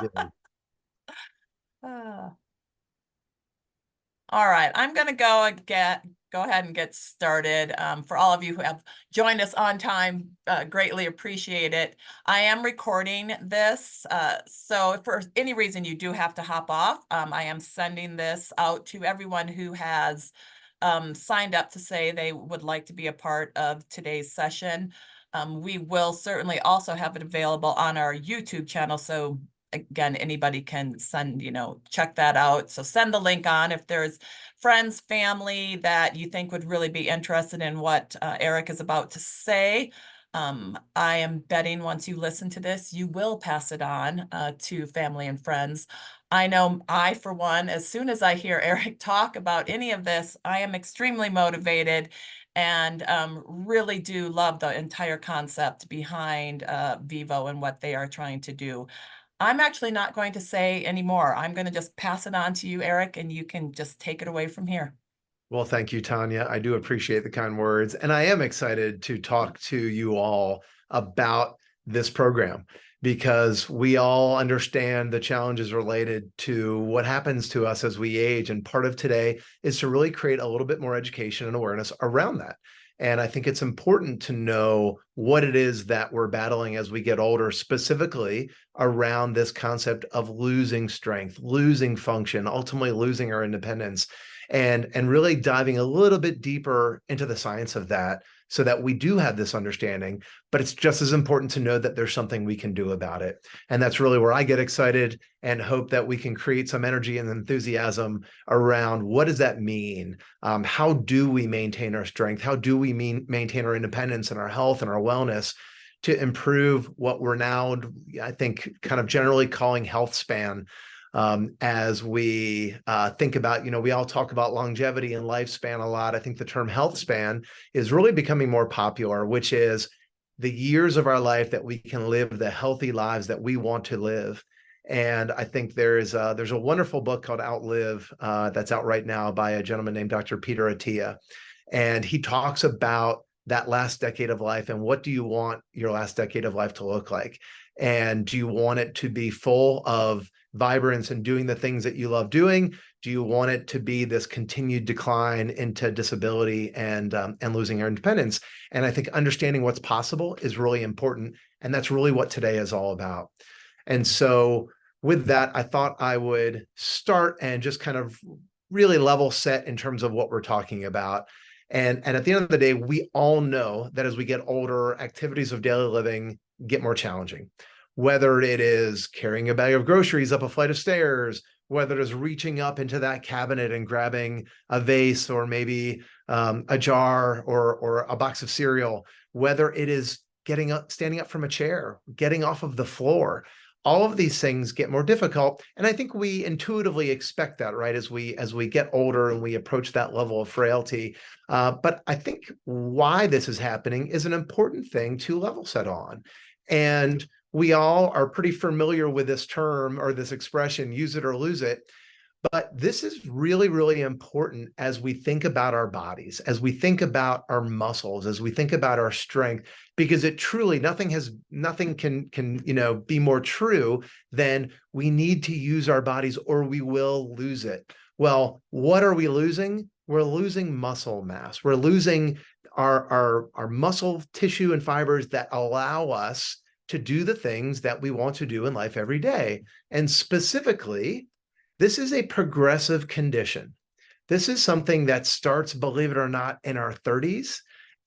did. Uh, all right, I'm going to go ahead and get started. For all of you who have joined us on time, greatly appreciate it. I am recording this, so if for any reason you do have to hop off, I am sending this out to everyone who has signed up to say they would like to be a part of today's session. We will certainly also have it available on our YouTube channel, so again, anybody can check that out. So send the link on if there's friends, family that you think would really be interested in what Eric is about to say. I am betting once you listen to this, you will pass it on to family and friends. I know I, for one, as soon as I hear Eric talk about any of this, I am extremely motivated and really do love the entire concept behind Vivo and what they are trying to do. I'm actually not going to say anymore. I'm going to just pass it on to you, Eric, and you can just take it away from here. Well, thank you, Tanya. I do appreciate the kind words. And I am excited to talk to you all about this program because we all understand the challenges related to what happens to us as we age. And part of today is to really create a little bit more education and awareness around that. And I think it's important to know what it is that we're battling as we get older, specifically around this concept of losing strength, losing function, ultimately losing our independence, and really diving a little bit deeper into the science of that so that we do have this understanding. But it's just as important to know that there's something we can do about it. And that's really where I get excited and hope that we can create some energy and enthusiasm around what does that mean? How do we maintain our strength? How do we maintain our independence and our health and our wellness to improve what we're now, I think, kind of generally calling health span? As we think about, we all talk about longevity and lifespan a lot. I think the term health span is really becoming more popular, which is the years of our life that we can live the healthy lives that we want to live. And I think there's a wonderful book called Outlive that's out right now by a gentleman named Dr. Peter Attia. And he talks about that last decade of life and what do you want your last decade of life to look like? And do you want it to be full of vibrance and doing the things that you love doing? Do you want it to be this continued decline into disability and losing our independence? And I think understanding what's possible is really important. And that's really what today is all about. And so with that, I thought I would start and just kind of really level set in terms of what we're talking about. And at the end of the day, we all know that as we get older, activities of daily living get more challenging. Whether it is carrying a bag of groceries up a flight of stairs, whether it is reaching up into that cabinet and grabbing a vase or maybe a jar or a box of cereal, whether it is getting up, standing up from a chair, getting off of the floor, all of these things get more difficult. And I think we intuitively expect that, right? As we get older and we approach that level of frailty. But I think why this is happening is an important thing to level set on. And we all are pretty familiar with this term or this expression, use it or lose it. But this is really, really important as we think about our bodies, as we think about our muscles, as we think about our strength, because it truly, nothing can be more true than we need to use our bodies or we will lose it. Well, what are we losing? We're losing muscle mass. We're losing our muscle tissue and fibers that allow us to do the things that we want to do in life every day. And specifically, this is a progressive condition. This is something that starts, believe it or not, in our 30s,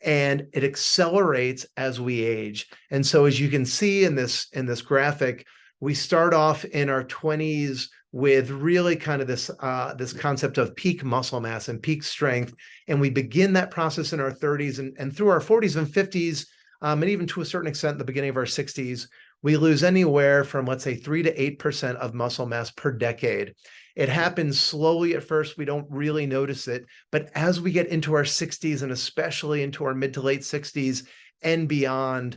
and it accelerates as we age. And so as you can see in this graphic, we start off in our 20s with really kind of this concept of peak muscle mass and peak strength. And we begin that process in our 30s and through our 40s and 50s, and even to a certain extent, the beginning of our 60s, we lose anywhere from, let's say, 3 to 8% of muscle mass per decade. It happens slowly at first. We don't really notice it. But as we get into our 60s and especially into our mid to late 60s and beyond,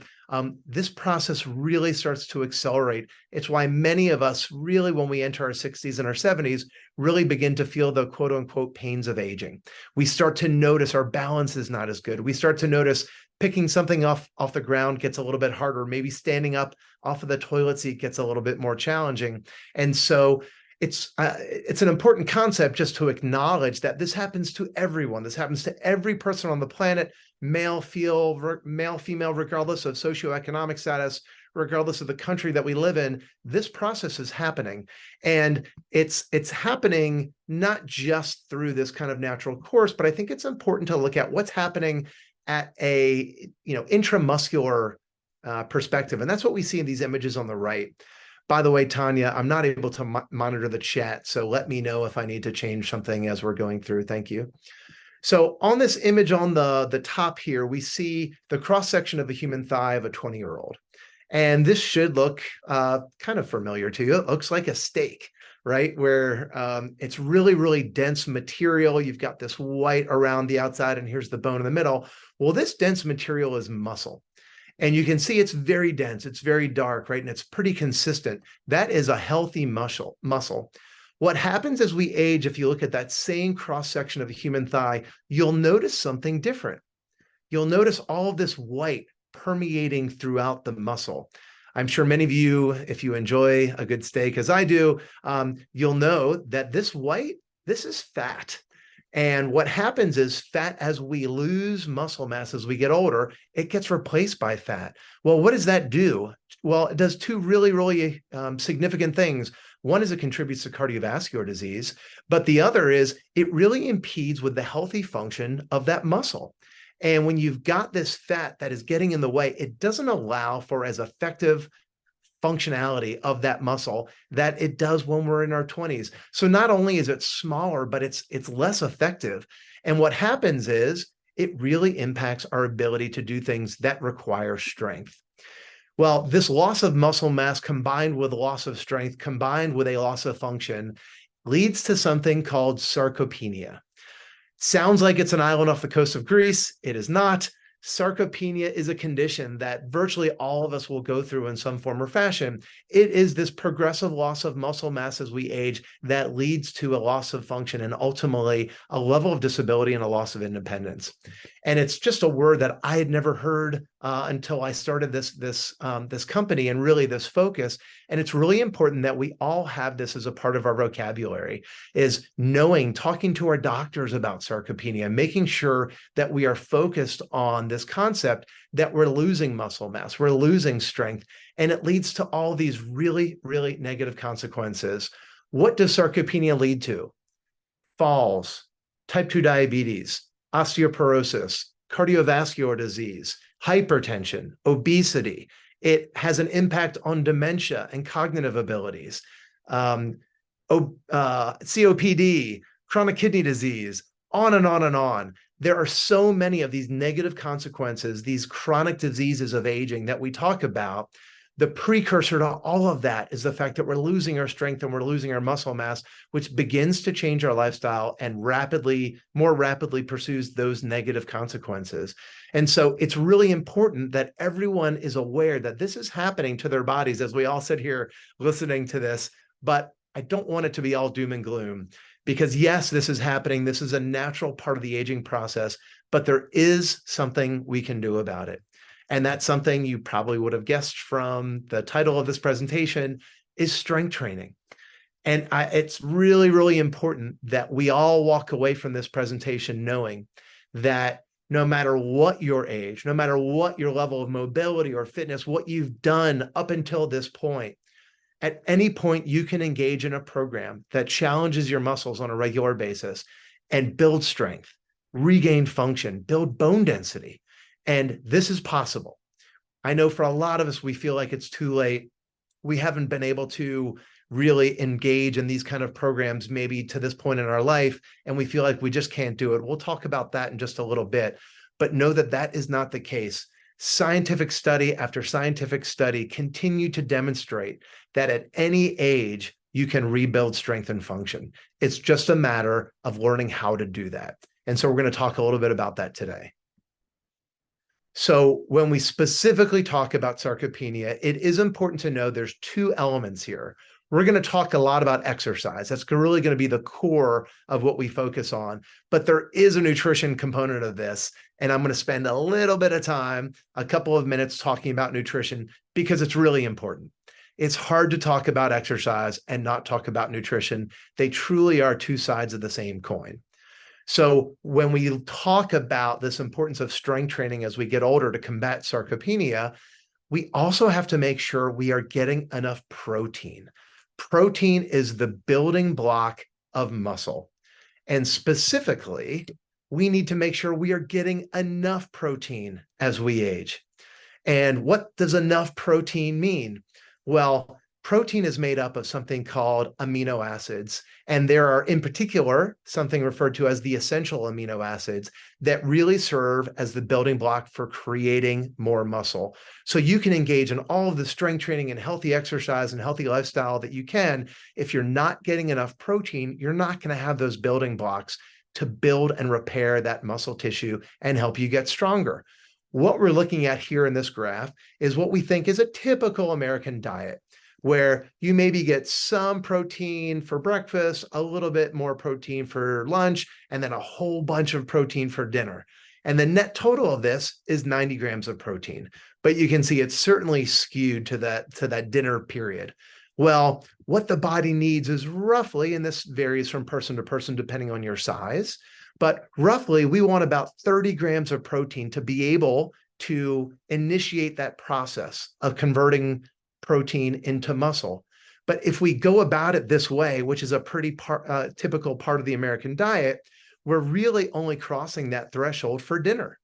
this process really starts to accelerate. It's why many of us really, when we enter our 60s and our 70s, really begin to feel the quote unquote pains of aging. We start to notice our balance is not as good. We start to notice picking something off the ground gets a little bit harder. Maybe standing up off of the toilet seat gets a little bit more challenging. And so it's an important concept just to acknowledge that this happens to everyone. This happens to every person on the planet, male, female, regardless of socioeconomic status, regardless of the country that we live in. This process is happening, and it's happening not just through this kind of natural course, but I think it's important to look at what's happening at a intramuscular perspective, and that's what we see in these images on the right. By the way, Tanya, I'm not able to monitor the chat, so let me know if I need to change something as we're going through. Thank you. So on this image on the top here, we see the cross-section of the human thigh of a 20-year-old. And this should look kind of familiar to you. It looks like a steak, right? Where it's really, really dense material. You've got this white around the outside, and here's the bone in the middle. Well, this dense material is muscle. And you can see it's very dense, it's very dark, right? And it's pretty consistent. That is a healthy muscle. What happens as we age, if you look at that same cross-section of a human thigh, you'll notice something different. You'll notice all of this white permeating throughout the muscle. I'm sure many of you, if you enjoy a good steak as I do, you'll know that this white, this is fat. And what happens is fat, as we lose muscle mass as we get older, it gets replaced by fat. Well, what does that do? Well, it does two really, really significant things. One is it contributes to cardiovascular disease, but the other is it really impedes with the healthy function of that muscle. And when you've got this fat that is getting in the way, it doesn't allow for as effective functionality of that muscle that it does when we're in our 20s. So not only is it smaller, but it's less effective. And what happens is it really impacts our ability to do things that require strength. Well, this loss of muscle mass combined with loss of strength, combined with a loss of function, leads to something called sarcopenia. Sounds like it's an island off the coast of Greece. It is not. Sarcopenia is a condition that virtually all of us will go through in some form or fashion. It is this progressive loss of muscle mass as we age that leads to a loss of function and ultimately a level of disability and a loss of independence. And it's just a word that I had never heard until I started this company and really this focus. And it's really important that we all have this as a part of our vocabulary, is knowing, talking to our doctors about sarcopenia, making sure that we are focused on this concept that we're losing muscle mass, we're losing strength, and it leads to all these really, really negative consequences. What does sarcopenia lead to? Falls, type 2 diabetes, osteoporosis, cardiovascular disease, hypertension, obesity. It has an impact on dementia and cognitive abilities, COPD, chronic kidney disease, on and on and on. There are so many of these negative consequences, these chronic diseases of aging that we talk about. The precursor to all of that is the fact that we're losing our strength and we're losing our muscle mass, which begins to change our lifestyle and more rapidly pursues those negative consequences. And so it's really important that everyone is aware that this is happening to their bodies as we all sit here listening to this. But I don't want it to be all doom and gloom, because yes, this is happening. This is a natural part of the aging process, but there is something we can do about it. And that's something you probably would have guessed from the title of this presentation is strength training. And it's really, really important that we all walk away from this presentation knowing that no matter what your age, no matter what your level of mobility or fitness, what you've done up until this point, at any point you can engage in a program that challenges your muscles on a regular basis and build strength, regain function, build bone density. And this is possible. I know for a lot of us, we feel like it's too late. We haven't been able to really engage in these kind of programs maybe to this point in our life, and we feel like we just can't do it. We'll talk about that in just a little bit, but know that that is not the case. Scientific study after scientific study continue to demonstrate that at any age, you can rebuild strength and function. It's just a matter of learning how to do that. And so we're going to talk a little bit about that today. So when we specifically talk about sarcopenia, it is important to know there's two elements here. We're going to talk a lot about exercise. That's really going to be the core of what we focus on. But there is a nutrition component of this. And I'm going to spend a little bit of time, a couple of minutes talking about nutrition because it's really important. It's hard to talk about exercise and not talk about nutrition. They truly are two sides of the same coin. So when we talk about this importance of strength training as we get older to combat sarcopenia, we also have to make sure we are getting enough protein. Protein is the building block of muscle. And specifically, we need to make sure we are getting enough protein as we age. And what does enough protein mean? Well, protein is made up of something called amino acids. And there are, in particular, something referred to as the essential amino acids that really serve as the building block for creating more muscle. So you can engage in all of the strength training and healthy exercise and healthy lifestyle that you can. If you're not getting enough protein, you're not going to have those building blocks to build and repair that muscle tissue and help you get stronger. What we're looking at here in this graph is what we think is a typical American diet, where you maybe get some protein for breakfast, a little bit more protein for lunch, and then a whole bunch of protein for dinner. And the net total of this is 90 grams of protein. But you can see it's certainly skewed to that dinner period. Well, what the body needs is roughly, and this varies from person to person depending on your size, but roughly we want about 30 grams of protein to be able to initiate that process of converting protein into muscle. But if we go about it this way, which is a pretty typical part of the American diet, we're really only crossing that threshold for dinner.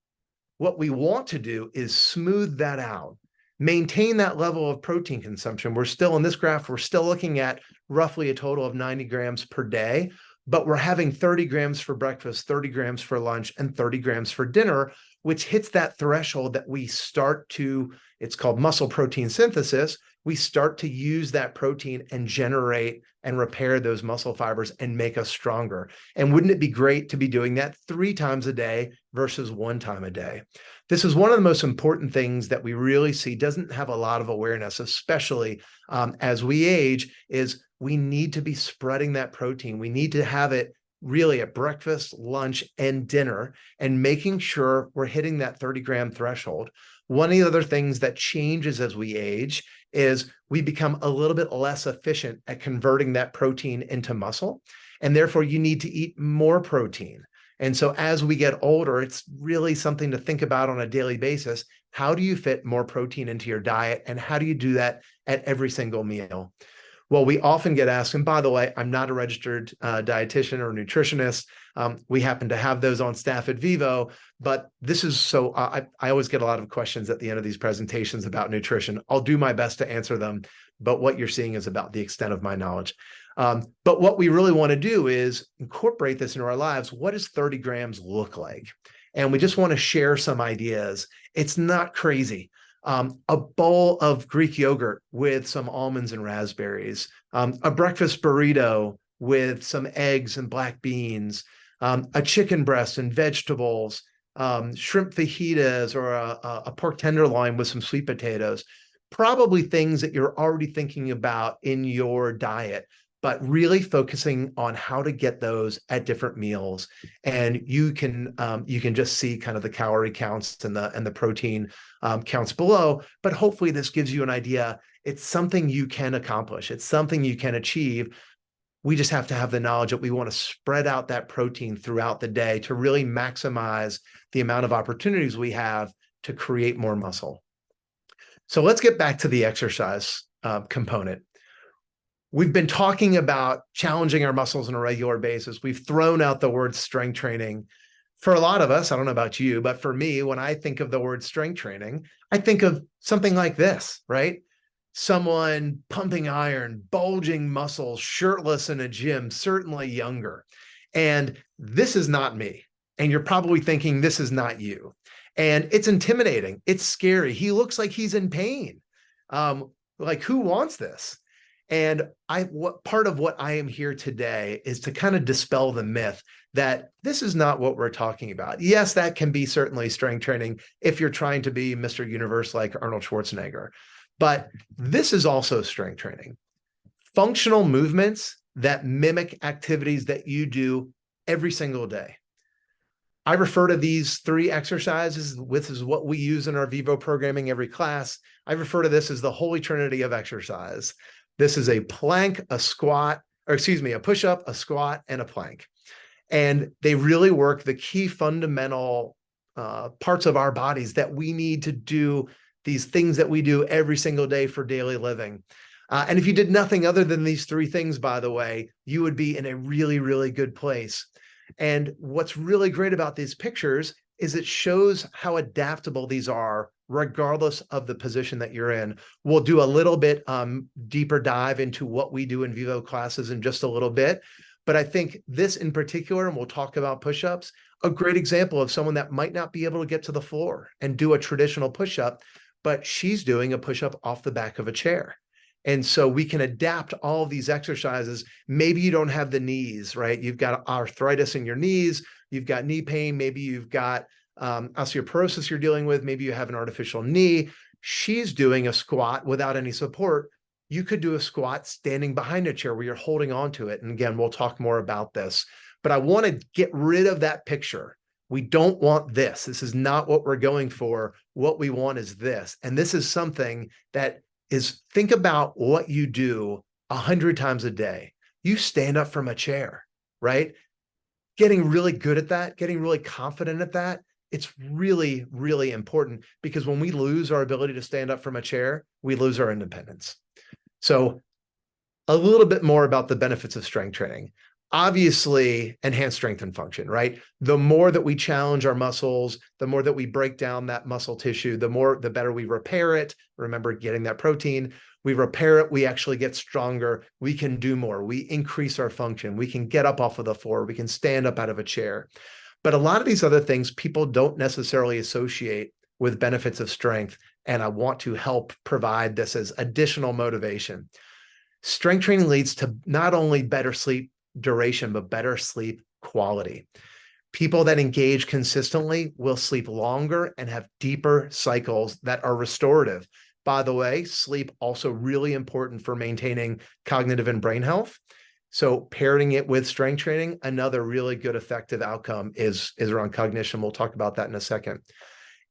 What we want to do is smooth that out, maintain that level of protein consumption. We're still in this graph, we're still looking at roughly a total of 90 grams per day, but we're having 30 grams for breakfast, 30 grams for lunch, and 30 grams for dinner, which hits that threshold that we start to, it's called muscle protein synthesis. We start to use that protein and generate and repair those muscle fibers and make us stronger. And wouldn't it be great to be doing that 3 times a day versus 1 time a day? This is one of the most important things that we really see doesn't have a lot of awareness, especially as we age, is we need to be spreading that protein. We need to have it really at breakfast, lunch, and dinner, and making sure we're hitting that 30-gram threshold. One of the other things that changes as we age is we become a little bit less efficient at converting that protein into muscle, and therefore you need to eat more protein. And so as we get older, it's really something to think about on a daily basis. How do you fit more protein into your diet, and how do you do that at every single meal? Well, we often get asked, and by the way, I'm not a registered dietitian or nutritionist. We happen to have those on staff at Vivo, but this is so I always get a lot of questions at the end of these presentations about nutrition. I'll do my best to answer them, but what you're seeing is about the extent of my knowledge. But what we really want to do is incorporate this into our lives. What does 30 grams look like? And we just want to share some ideas. It's not crazy. A bowl of Greek yogurt with some almonds and raspberries, a breakfast burrito with some eggs and black beans, a chicken breast and vegetables, shrimp fajitas, or a pork tenderloin with some sweet potatoes. Probably things that you're already thinking about in your diet, but really focusing on how to get those at different meals. And you can just see kind of the calorie counts and the protein counts below, but hopefully this gives you an idea. It's something you can accomplish. It's something you can achieve. We just have to have the knowledge that we want to spread out that protein throughout the day to really maximize the amount of opportunities we have to create more muscle. So let's get back to the exercise component. We've been talking about challenging our muscles on a regular basis. We've thrown out the word strength training. For a lot of us, I don't know about you, but for me, when I think of the word strength training, I think of something like this, right? Someone pumping iron, bulging muscles, shirtless in a gym, certainly younger. And this is not me. And you're probably thinking this is not you. And it's intimidating. It's scary. He looks like he's in pain. Like, who wants this? And part of what I am here today is to kind of dispel the myth that this is not what we're talking about. Yes, that can be certainly strength training if you're trying to be Mr. Universe like Arnold Schwarzenegger, but this is also strength training. Functional movements that mimic activities that you do every single day. I refer to these 3 exercises, which is what we use in our Vivo programming every class. I refer to this as the holy trinity of exercise. This is a plank, a squat, or excuse me, a push-up, a squat, and a plank. And they really work the key fundamental parts of our bodies that we need to do these things that we do every single day for daily living. And if you did nothing other than these 3 things, by the way, you would be in a really, really good place. And what's really great about these pictures is it shows how adaptable these are, regardless of the position that you're in. We'll do a little bit deeper dive into what we do in Vivo classes in just a little bit. But I think this in particular, and we'll talk about push-ups, a great example of someone that might not be able to get to the floor and do a traditional push-up, but she's doing a push-up off the back of a chair. And so we can adapt all of these exercises. Maybe you don't have the knees, right? You've got arthritis in your knees, you've got knee pain, maybe you've got osteoporosis you're dealing with, maybe you have an artificial knee. She's doing a squat without any support. You could do a squat standing behind a chair where you're holding on to it. And again, we'll talk more about this, but I want to get rid of that picture. We don't want this. This is not what we're going for. What we want is this. And this is something that is, think about what you do 100 times a day. You stand up from a chair, right? Getting really good at that, getting really confident at that, it's really, really important, because when we lose our ability to stand up from a chair, we lose our independence. So a little bit more about the benefits of strength training. Obviously, enhanced strength and function, right? The more that we challenge our muscles, the more that we break down that muscle tissue, the better we repair it. Remember, getting that protein, we repair it, we actually get stronger, we can do more, we increase our function, we can get up off of the floor, we can stand up out of a chair. But a lot of these other things people don't necessarily associate with benefits of strength, and I want to help provide this as additional motivation. Strength training leads to not only better sleep duration, but better sleep quality. People that engage consistently will sleep longer and have deeper cycles that are restorative. By the way, sleep also really important for maintaining cognitive and brain health. So pairing it with strength training, another really good effective outcome is around cognition. We'll talk about that in a second.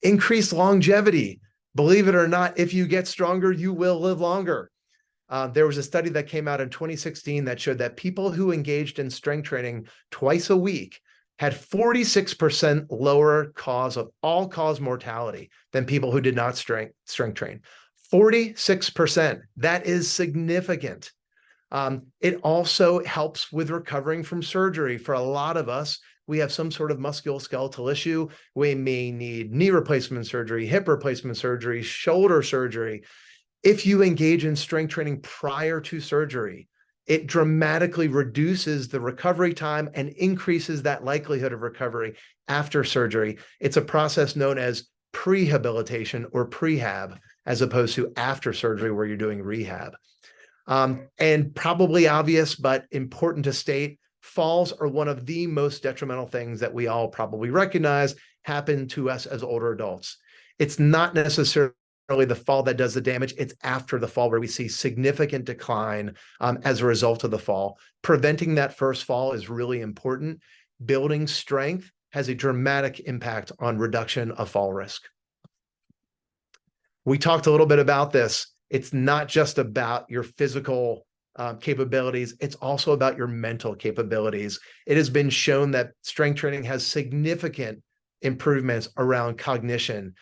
Increased longevity. Believe it or not, if you get stronger, you will live longer. There was a study that came out in 2016 that showed that people who engaged in strength training twice a week had 46% lower all-cause mortality than people who did not strength train. 46%. That is significant. It also helps with recovering from surgery. For a lot of us, we have some sort of musculoskeletal issue. We may need knee replacement surgery, hip replacement surgery, shoulder surgery. If you engage in strength training prior to surgery, it dramatically reduces the recovery time and increases that likelihood of recovery after surgery. It's a process known as prehabilitation or prehab, as opposed to after surgery where you're doing rehab. And probably obvious, but important to state, falls are one of the most detrimental things that we all probably recognize happen to us as older adults. It's not necessarily the fall that does the damage. It's after the fall where we see significant decline as a result of the fall. Preventing that first fall is really important. Building strength has a dramatic impact on reduction of fall risk. We talked a little bit about this. It's not just about your physical capabilities. It's also about your mental capabilities. It has been shown that strength training has significant improvements around cognition.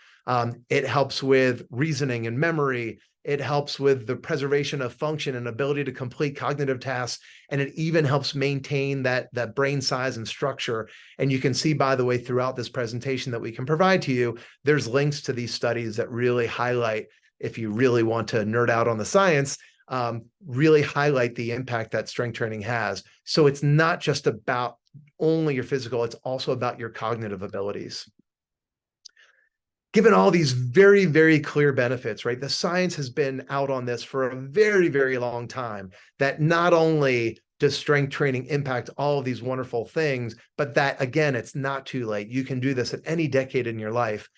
It helps with reasoning and memory. It helps with the preservation of function and ability to complete cognitive tasks. And it even helps maintain that brain size and structure. And you can see, by the way, throughout this presentation that we can provide to you, there's links to these studies that really highlight, if you really want to nerd out on the science, really highlight the impact that strength training has. So it's not just about only your physical, it's also about your cognitive abilities. Given all these very, very clear benefits, right? The science has been out on this for a very, very long time, that not only does strength training impact all of these wonderful things, but that, again, it's not too late. You can do this at any decade in your life.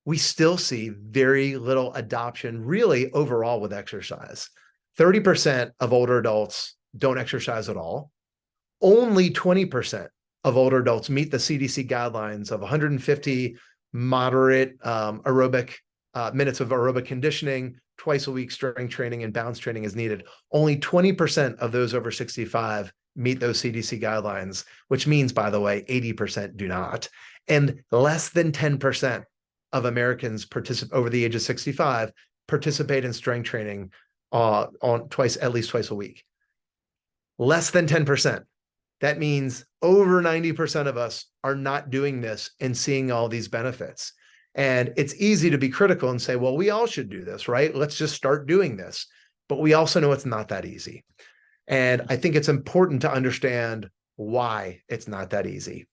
We still see very little adoption really overall with exercise. 30% of older adults don't exercise at all. Only 20% of older adults meet the CDC guidelines of 150 moderate aerobic minutes of aerobic conditioning, twice a week strength training and balance training is needed. Only 20% of those over 65 meet those CDC guidelines, which means, by the way, 80% do not. And less than 10% of Americans over the age of 65 participate in strength training at least twice a week. Less than 10%. That means over 90% of us are not doing this and seeing all these benefits. And it's easy to be critical and say, well, we all should do this, right? Let's just start doing this. But we also know it's not that easy. And I think it's important to understand why it's not that easy.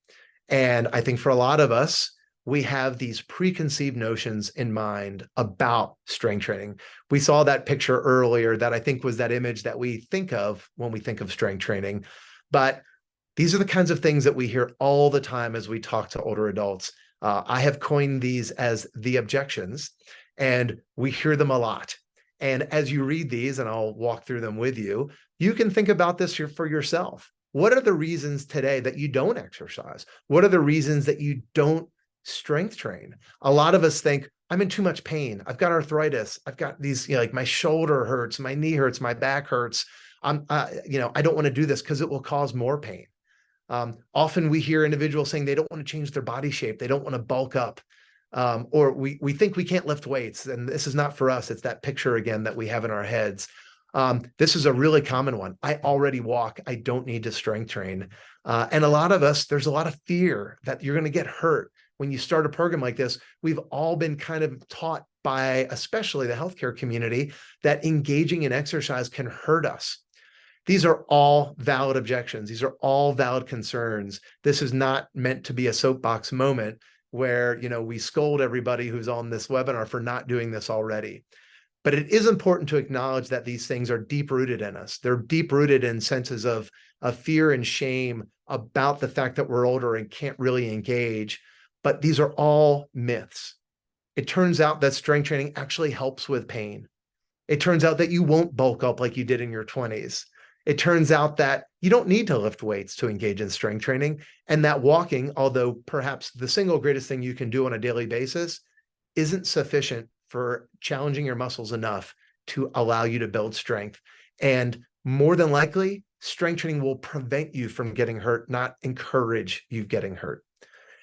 And I think for a lot of us, we have these preconceived notions in mind about strength training. We saw that picture earlier that I think was that image that we think of when we think of strength training. But these are the kinds of things that we hear all the time as we talk to older adults. I have coined these as the objections, and we hear them a lot. And as you read these, and I'll walk through them with you, you can think about this for yourself. What are the reasons today that you don't exercise? What are the reasons that you don't strength train? A lot of us think, I'm in too much pain. I've got arthritis. I've got these, like my shoulder hurts, my knee hurts, my back hurts. I don't want to do this because it will cause more pain. Often we hear individuals saying they don't want to change their body shape. They don't want to bulk up. Or we think we can't lift weights. And this is not for us. It's that picture again that we have in our heads. This is a really common one. I already walk. I don't need to strength train. And a lot of us, there's a lot of fear that you're going to get hurt when you start a program like this. We've all been kind of taught by, especially the healthcare community, that engaging in exercise can hurt us. These are all valid objections. These are all valid concerns. This is not meant to be a soapbox moment where, we scold everybody who's on this webinar for not doing this already. But it is important to acknowledge that these things are deep-rooted in us. They're deep-rooted in senses of fear and shame about the fact that we're older and can't really engage. But these are all myths. It turns out that strength training actually helps with pain. It turns out that you won't bulk up like you did in your 20s. It turns out that you don't need to lift weights to engage in strength training, and that walking, although perhaps the single greatest thing you can do on a daily basis, isn't sufficient for challenging your muscles enough to allow you to build strength. And more than likely, strength training will prevent you from getting hurt, not encourage you getting hurt.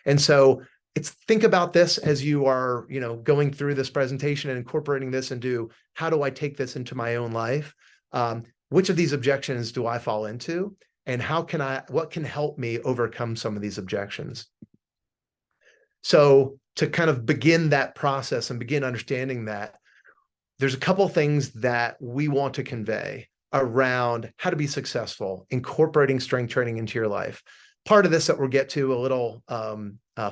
And so think about this as you are, going through this presentation and incorporating this into, how do I take this into my own life? Which of these objections do I fall into? And what can help me overcome some of these objections? So to kind of begin that process and begin understanding that, there's a couple things that we want to convey around how to be successful incorporating strength training into your life. Part of this that we'll get to a little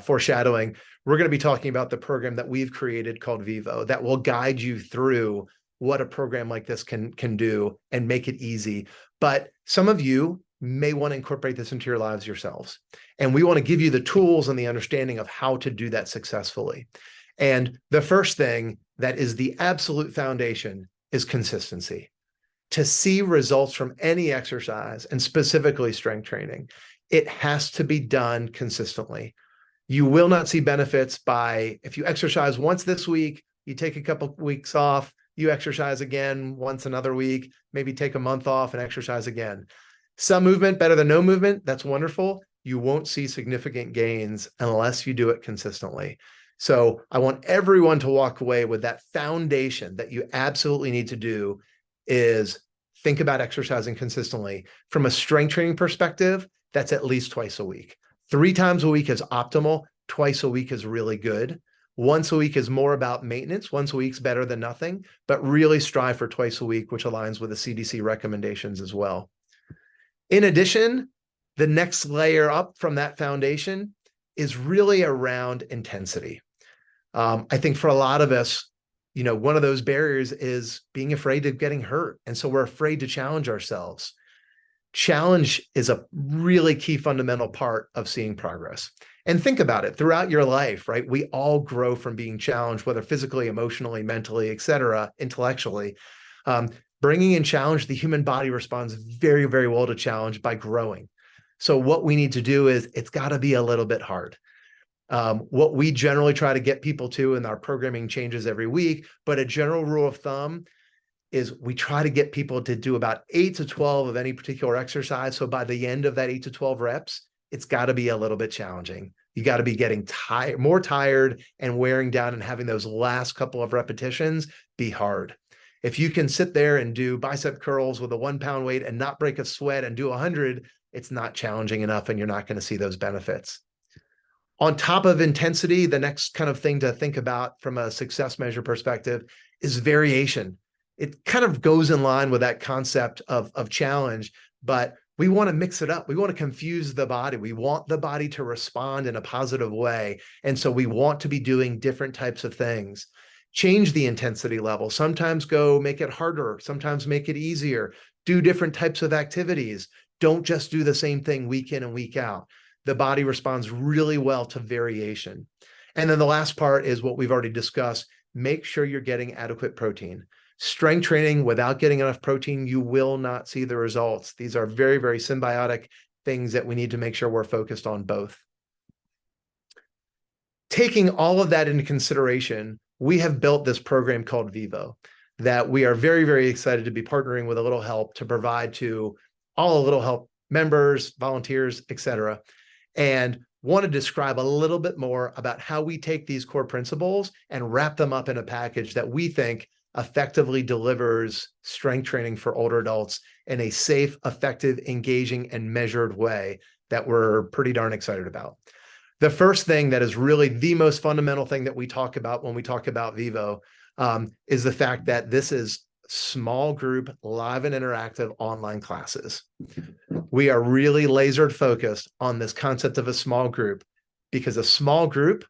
foreshadowing, we're going to be talking about the program that we've created called Vivo that will guide you through what a program like this can do and make it easy. But some of you may want to incorporate this into your lives yourselves. And we want to give you the tools and the understanding of how to do that successfully. And the first thing that is the absolute foundation is consistency. To see results from any exercise, and specifically strength training, it has to be done consistently. You will not see benefits if you exercise once this week, you take a couple of weeks off, you exercise again once another week, maybe take a month off and exercise again. Some movement better than no movement, that's wonderful. You won't see significant gains unless you do it consistently. So I want everyone to walk away with that foundation that you absolutely need to do is think about exercising consistently. From a strength training perspective, that's at least twice a week. 3 times a week is optimal. Twice a week is really good. Once a week is more about maintenance. Once a week's better than nothing, but really strive for twice a week, which aligns with the CDC recommendations as well. In addition, the next layer up from that foundation is really around intensity. I think for a lot of us, one of those barriers is being afraid of getting hurt. And so we're afraid to challenge ourselves. Challenge is a really key fundamental part of seeing progress. And think about it throughout your life, right? We all grow from being challenged, whether physically, emotionally, mentally, et cetera, intellectually. Bringing in challenge, the human body responds very, very well to challenge by growing. So what we need to do is it's got to be a little bit hard. What we generally try to get people to, and our programming changes every week, but a general rule of thumb is we try to get people to do about 8 to 12 of any particular exercise. So by the end of that 8 to 12 reps, it's got to be a little bit challenging. You got to be getting tired, more tired and wearing down, and having those last couple of repetitions be hard. If you can sit there and do bicep curls with a 1 pound weight and not break a sweat and do 100, it's not challenging enough, and you're not going to see those benefits. On top of intensity, the next kind of thing to think about from a success measure perspective is variation. It kind of goes in line with that concept of challenge, but we want to mix it up. We want to confuse the body. We want the body to respond in a positive way. And so we want to be doing different types of things. Change the intensity level. Sometimes go make it harder. Sometimes make it easier. Do different types of activities. Don't just do the same thing week in and week out. The body responds really well to variation. And then the last part is what we've already discussed. Make sure you're getting adequate protein. Strength training without getting enough protein, you will not see the results. These are very, very symbiotic things that we need to make sure we're focused on both. Taking all of that into consideration, we have built this program called Vivo that we are very, very excited to be partnering with A Little Help to provide to all A Little Help members, volunteers, etc. And want to describe a little bit more about how we take these core principles and wrap them up in a package that we think effectively delivers strength training for older adults in a safe, effective, engaging, and measured way that we're pretty darn excited about. The first thing that is really the most fundamental thing that we talk about when we talk about Vivo is the fact that this is small group, live and interactive online classes. We are really lasered focused on this concept of a small group, because a small group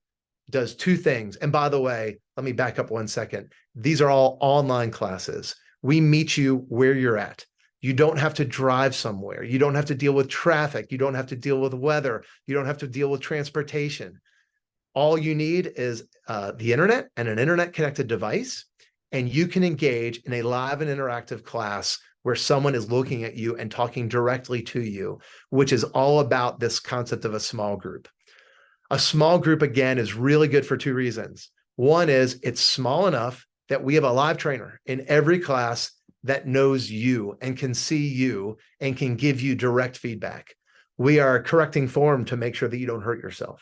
does two things. And by the way, let me back up 1 second. These are all online classes. We meet you where you're at. You don't have to drive somewhere. You don't have to deal with traffic. You don't have to deal with weather. You don't have to deal with transportation. All you need is the internet and an internet connected device, and you can engage in a live and interactive class where someone is looking at you and talking directly to you, which is all about this concept of a small group. A small group, again, is really good for two reasons. One is it's small enough that we have a live trainer in every class that knows you and can see you and can give you direct feedback. We are correcting form to make sure that you don't hurt yourself.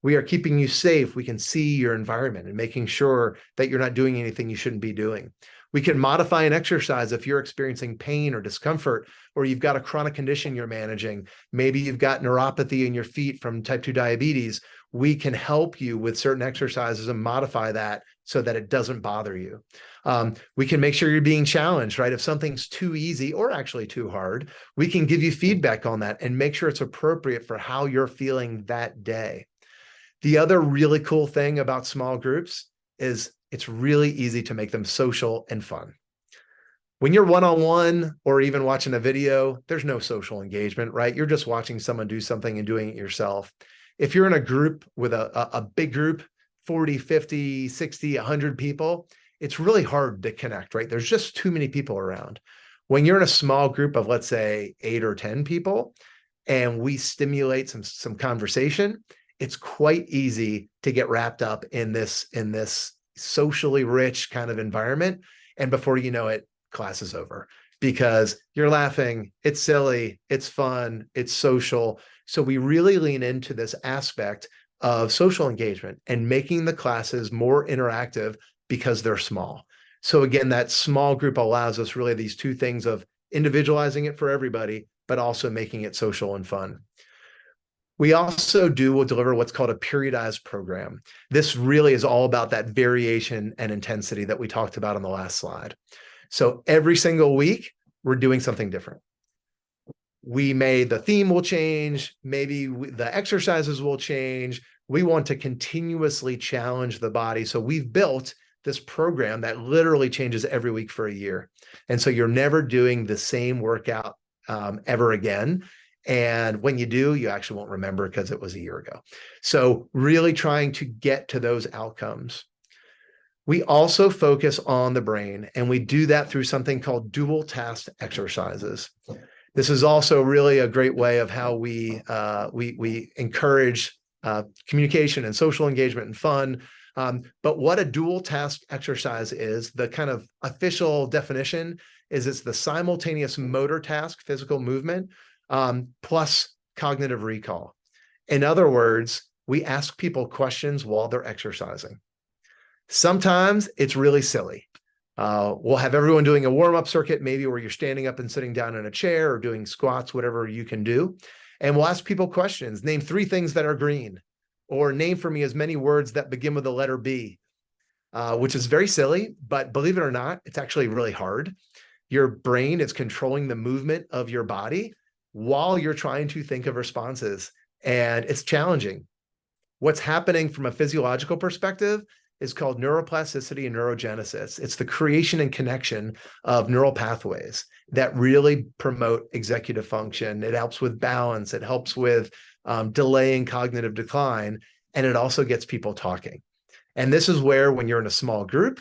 We are keeping you safe. We can see your environment and making sure that you're not doing anything you shouldn't be doing. We can modify an exercise if you're experiencing pain or discomfort, or you've got a chronic condition you're managing. Maybe you've got neuropathy in your feet from type 2 diabetes. We can help you with certain exercises and modify that so that it doesn't bother you. We can make sure you're being challenged, right? If something's too easy or actually too hard, we can give you feedback on that and make sure it's appropriate for how you're feeling that day. The other really cool thing about small groups is it's really easy to make them social and fun. When you're one-on-one or even watching a video, there's no social engagement, right? You're just watching someone do something and doing it yourself. If you're in a group with a big group, 40, 50, 60, 100 people, it's really hard to connect, right? There's just too many people around. When you're in a small group of, let's say, 8 or 10 people, and we stimulate some conversation, it's quite easy to get wrapped up in this socially rich kind of environment. And before you know it, class is over because you're laughing, it's silly, it's fun, it's social. So we really lean into this aspect of social engagement and making the classes more interactive because they're small. So again, that small group allows us really these two things of individualizing it for everybody, but also making it social and fun. We also will deliver what's called a periodized program. This really is all about that variation and intensity that we talked about on the last slide. So every single week, we're doing something different. The theme will change, maybe the exercises will change. We want to continuously challenge the body. So we've built this program that literally changes every week for a year. And so you're never doing the same workout ever again. And when you do, you actually won't remember because it was a year ago. So really trying to get to those outcomes. We also focus on the brain, and we do that through something called dual task exercises. This is also really a great way of how we encourage communication and social engagement and fun. But what a dual task exercise is, the kind of official definition is it's the simultaneous motor task, physical movement, plus cognitive recall. In other words, we ask people questions while they're exercising. Sometimes it's really silly. We'll have everyone doing a warm-up circuit, maybe where you're standing up and sitting down in a chair or doing squats, whatever you can do. And we'll ask people questions. Name 3 things that are green, or name for me as many words that begin with the letter B, which is very silly, but believe it or not, it's actually really hard. Your brain is controlling the movement of your body while you're trying to think of responses, and it's challenging. What's happening from a physiological perspective is called neuroplasticity and neurogenesis. It's the creation and connection of neural pathways that really promote executive function. It helps with balance. It helps with delaying cognitive decline, and it also gets people talking. And this is where, when you're in a small group,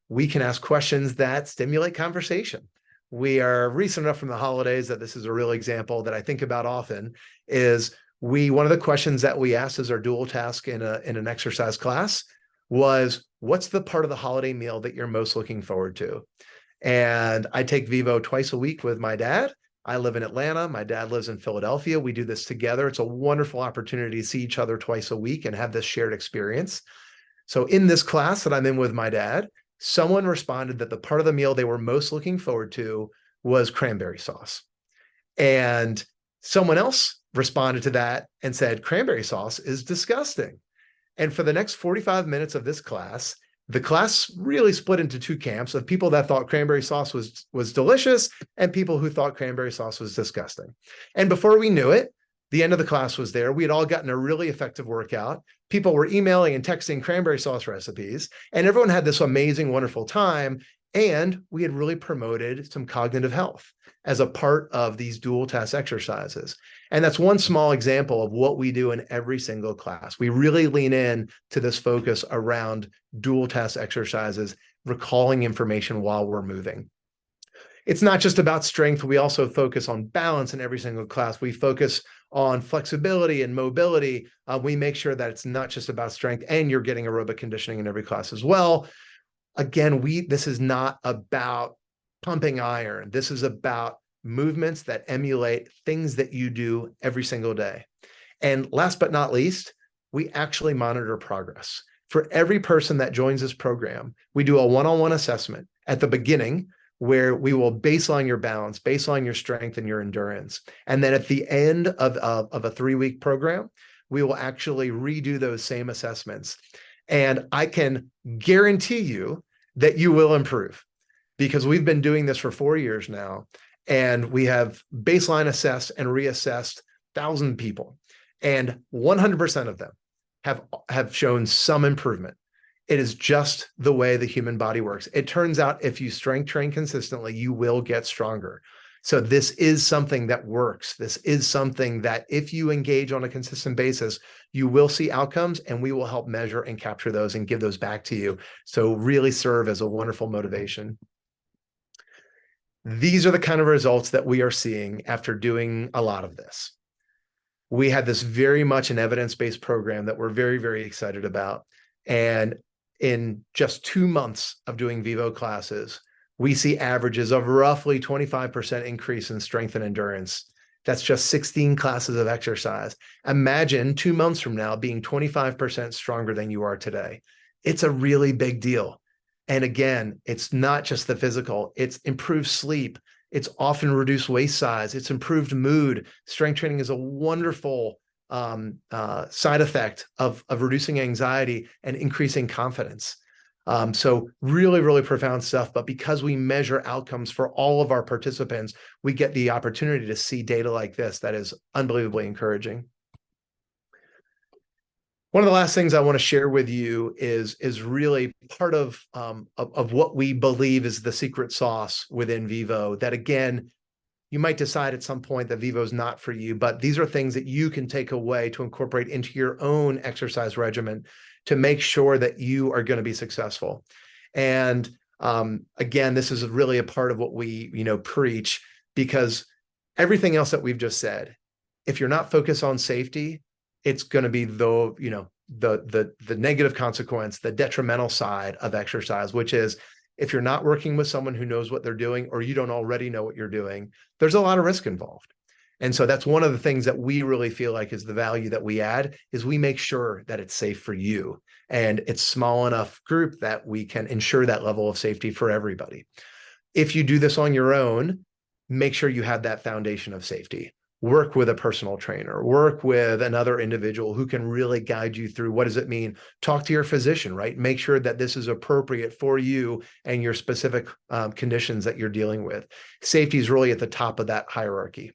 we can ask questions that stimulate conversation. We are recent enough from the holidays that this is a real example that I think about often. Is one of the questions that we asked as our dual task in an exercise class was, what's the part of the holiday meal that you're most looking forward to? And I take Vivo twice a week with my dad. I live in Atlanta. My dad lives in Philadelphia. We do this together. It's a wonderful opportunity to see each other twice a week and have this shared experience. So in this class that I'm in with my dad, someone responded that the part of the meal they were most looking forward to was cranberry sauce. And someone else responded to that and said, cranberry sauce is disgusting. And for the next 45 minutes of this class, the class really split into 2 camps of people that thought cranberry sauce was delicious and people who thought cranberry sauce was disgusting. And before we knew it, the end of the class was there. We had all gotten a really effective workout. People were emailing and texting cranberry sauce recipes, and everyone had this amazing, wonderful time. And we had really promoted some cognitive health as a part of these dual task exercises. And that's one small example of what we do in every single class. We really lean in to this focus around dual task exercises, recalling information while we're moving. It's not just about strength. We also focus on balance in every single class. We focus on flexibility and mobility. We make sure that it's not just about strength, and you're getting aerobic conditioning in every class as well. Again, this is not about pumping iron. This is about movements that emulate things that you do every single day. And last but not least, we actually monitor progress. For every person that joins this program, we do a one-on-one assessment at the beginning where we will baseline your balance, baseline your strength and your endurance. And then at the end of a 3-week program, we will actually redo those same assessments. And I can guarantee you that you will improve, because we've been doing this for 4 years now, and we have baseline assessed and reassessed 1,000 people, and 100% of them have shown some improvement. It is just the way the human body works. It turns out if you strength train consistently, you will get stronger. So this is something that works. This is something that if you engage on a consistent basis, you will see outcomes, and we will help measure and capture those and give those back to you. So really serve as a wonderful motivation. These are the kind of results that we are seeing after doing a lot of this. We had this very much an evidence-based program that we're very, very excited about. And in just 2 months of doing Vivo classes, we see averages of roughly 25% increase in strength and endurance. That's just 16 classes of exercise. Imagine 2 months from now being 25% stronger than you are today. It's a really big deal. And again, it's not just the physical, it's improved sleep. It's often reduced waist size. It's improved mood. Strength training is a wonderful side effect of reducing anxiety and increasing confidence. So really, really profound stuff. But because we measure outcomes for all of our participants, we get the opportunity to see data like this that is unbelievably encouraging. One of the last things I want to share with you is really part of what we believe is the secret sauce within Vivo, that again, you might decide at some point that Vivo is not for you, but these are things that you can take away to incorporate into your own exercise regimen to make sure that you are going to be successful. And again, this is really a part of what we preach, because everything else that we've just said, if you're not focused on safety, it's going to be the negative consequence, the detrimental side of exercise, which is if you're not working with someone who knows what they're doing, or you don't already know what you're doing, there's a lot of risk involved. And so that's one of the things that we really feel like is the value that we add, is we make sure that it's safe for you. And it's small enough group that we can ensure that level of safety for everybody. If you do this on your own, make sure you have that foundation of safety. Work with a personal trainer, work with another individual who can really guide you through what does it mean. Talk to your physician, right? Make sure that this is appropriate for you and your specific conditions that you're dealing with. Safety is really at the top of that hierarchy.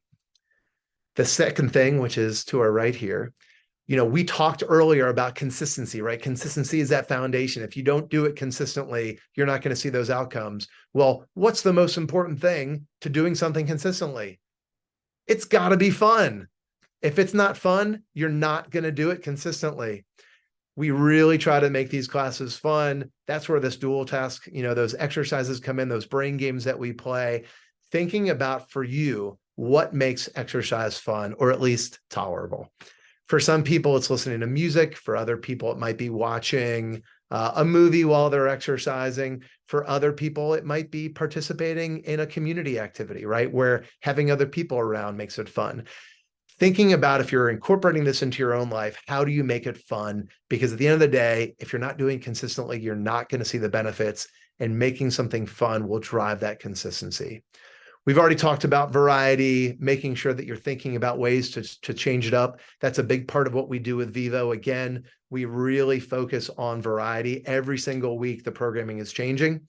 The second thing, which is to our right here, we talked earlier about consistency, right? Consistency is that foundation. If you don't do it consistently, you're not going to see those outcomes. Well, what's the most important thing to doing something consistently? It's got to be fun. If it's not fun, you're not going to do it consistently. We really try to make these classes fun. That's where this dual task, those exercises come in, those brain games that we play, thinking about for you, what makes exercise fun, or at least tolerable. For some people, it's listening to music. For other people, it might be watching a movie while they're exercising. For other people, it might be participating in a community activity, right? Where having other people around makes it fun. Thinking about, if you're incorporating this into your own life, how do you make it fun? Because at the end of the day, if you're not doing consistently, you're not going to see the benefits, and making something fun will drive that consistency. We've already talked about variety, making sure that you're thinking about ways to change it up. That's a big part of what we do with Vivo. Again, we really focus on variety. Every single week, the programming is changing.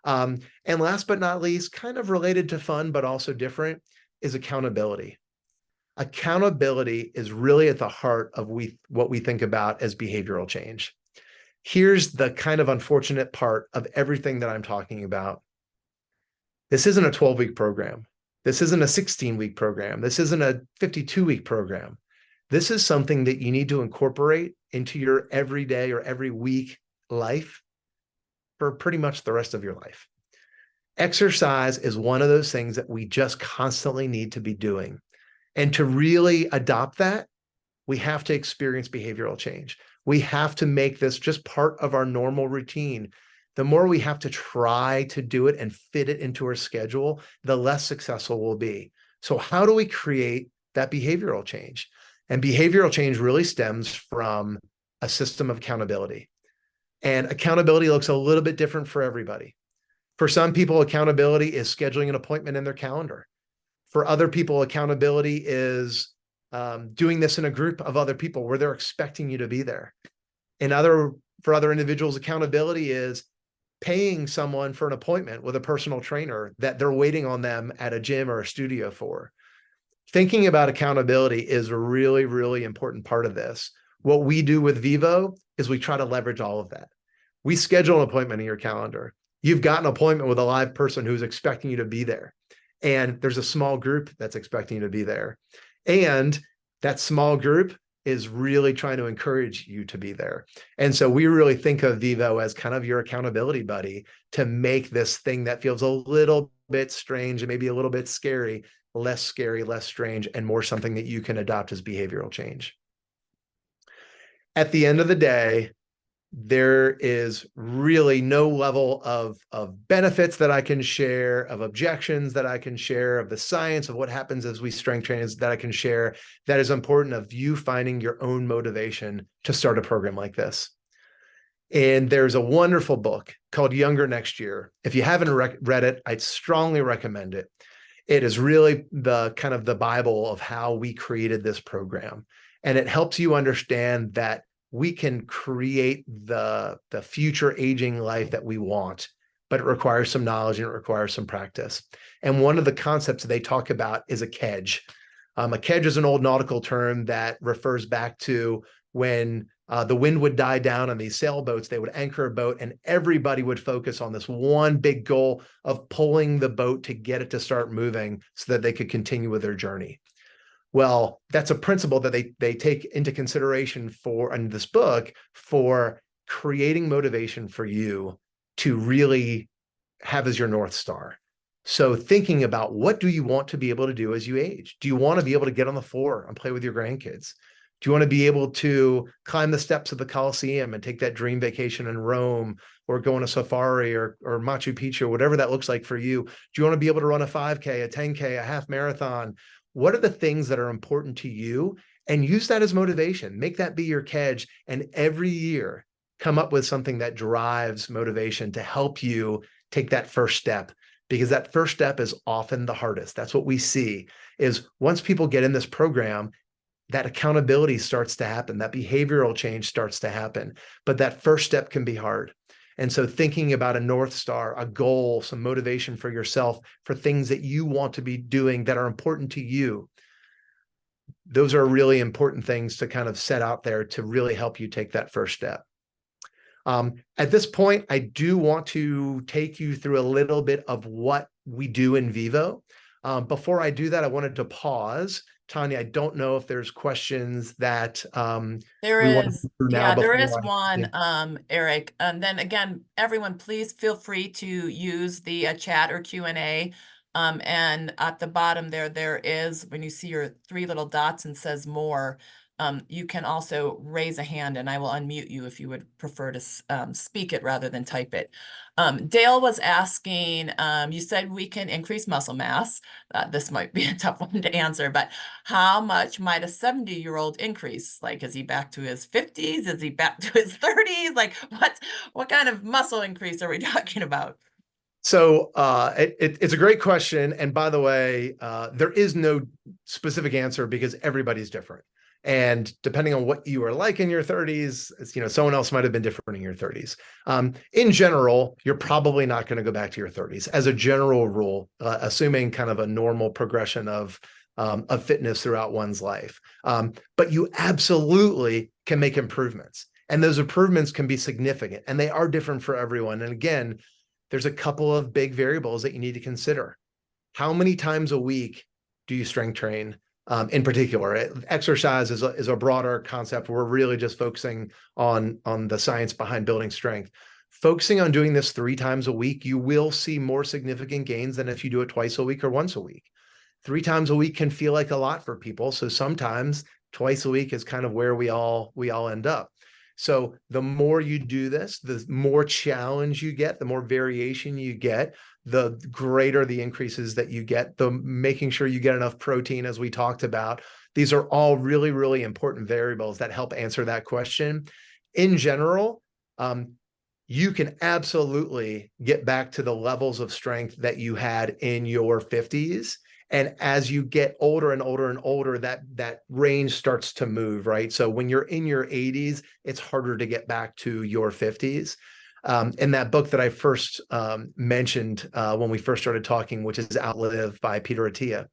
And last but not least, kind of related to fun, but also different, is accountability. Accountability is really at the heart of what we think about as behavioral change. Here's the kind of unfortunate part of everything that I'm talking about. This isn't a 12-week program. This isn't a 16-week program. This isn't a 52-week program. This is something that you need to incorporate into your everyday or every week life for pretty much the rest of your life. Exercise is one of those things that we just constantly need to be doing. And to really adopt that, we have to experience behavioral change. We have to make this just part of our normal routine. The more we have to try to do it and fit it into our schedule, the less successful we'll be. So how do we create that behavioral change? And behavioral change really stems from a system of accountability. And accountability looks a little bit different for everybody. For some people, accountability is scheduling an appointment in their calendar. For other people, accountability is doing this in a group of other people where they're expecting you to be there. For other individuals, accountability is paying someone for an appointment with a personal trainer that they're waiting on them at a gym or a studio for. Thinking about accountability is a really, really important part of this. What we do with Vivo is we try to leverage all of that. We schedule an appointment in your calendar. You've got an appointment with a live person who's expecting you to be there. And there's a small group that's expecting you to be there. And that small group is really trying to encourage you to be there. And so we really think of Vivo as kind of your accountability buddy to make this thing that feels a little bit strange and maybe a little bit scary, less scary, less strange, and more something that you can adopt as behavioral change. At the end of the day, there is really no level of benefits that I can share, of objections that I can share, of the science of what happens as we strength train that I can share that is important of you finding your own motivation to start a program like this. And there's a wonderful book called Younger Next Year. If you haven't read it, I'd strongly recommend it. It is really the kind of the Bible of how we created this program. And it helps you understand that we can create the future aging life that we want, but it requires some knowledge and it requires some practice. And one of the concepts they talk about is a kedge. A kedge is an old nautical term that refers back to when the wind would die down on these sailboats, they would anchor a boat and everybody would focus on this one big goal of pulling the boat to get it to start moving so that they could continue with their journey. Well, that's a principle that they take into consideration in this book for creating motivation for you to really have as your North Star. So thinking about what do you want to be able to do as you age? Do you want to be able to get on the floor and play with your grandkids? Do you want to be able to climb the steps of the Colosseum and take that dream vacation in Rome, or go on a safari, or Machu Picchu, whatever that looks like for you? Do you want to be able to run a 5K, a 10K, a half marathon? What are the things that are important to you? And use that as motivation. Make that be your kedge. And every year, come up with something that drives motivation to help you take that first step, because that first step is often the hardest. That's what we see, is once people get in this program, that accountability starts to happen, that behavioral change starts to happen, but that first step can be hard. And so thinking about a North Star, a goal, some motivation for yourself, for things that you want to be doing that are important to you, those are really important things to kind of set out there to really help you take that first step. At this point, I do want to take you through a little bit of what we do in Vivo. Before I do that, I wanted to pause. Tanya, I don't know if there's questions that There we want to is, go through now yeah, there is before one, Eric. And then again, everyone, please feel free to use the chat or Q&A. And at the bottom there is, when you see your three little dots and says more, you can also raise a hand and I will unmute you if you would prefer to speak it rather than type it. Dale was asking, you said we can increase muscle mass. This might be a tough one to answer, but how much might a 70-year-old increase? Like, is he back to his 50s? Is he back to his 30s? Like, what kind of muscle increase are we talking about? So it's a great question. And by the way, there is no specific answer because everybody's different. And depending on what you are like in your 30s, someone else might have been different in your 30s. In general, you're probably not going to go back to your 30s as a general rule, assuming kind of a normal progression of fitness throughout one's life. But you absolutely can make improvements. And those improvements can be significant, and they are different for everyone. And again, there's a couple of big variables that you need to consider. How many times a week do you strength train? In particular, exercise is a broader concept. We're really just focusing on the science behind building strength. Focusing on doing this 3 times a week, you will see more significant gains than if you do it twice a week or once a week. 3 times a week can feel like a lot for people. So sometimes twice a week is kind of where we all end up. So the more you do this, the more challenge you get, the more variation you get, the greater the increases that you get, the making sure you get enough protein, as we talked about. These are all really, really important variables that help answer that question. In general, you can absolutely get back to the levels of strength that you had in your 50s. And as you get older and older and older, that range starts to move, right? So when you're in your 80s, it's harder to get back to your 50s. In that book that I first mentioned when we first started talking, which is Outlive by Peter Attia,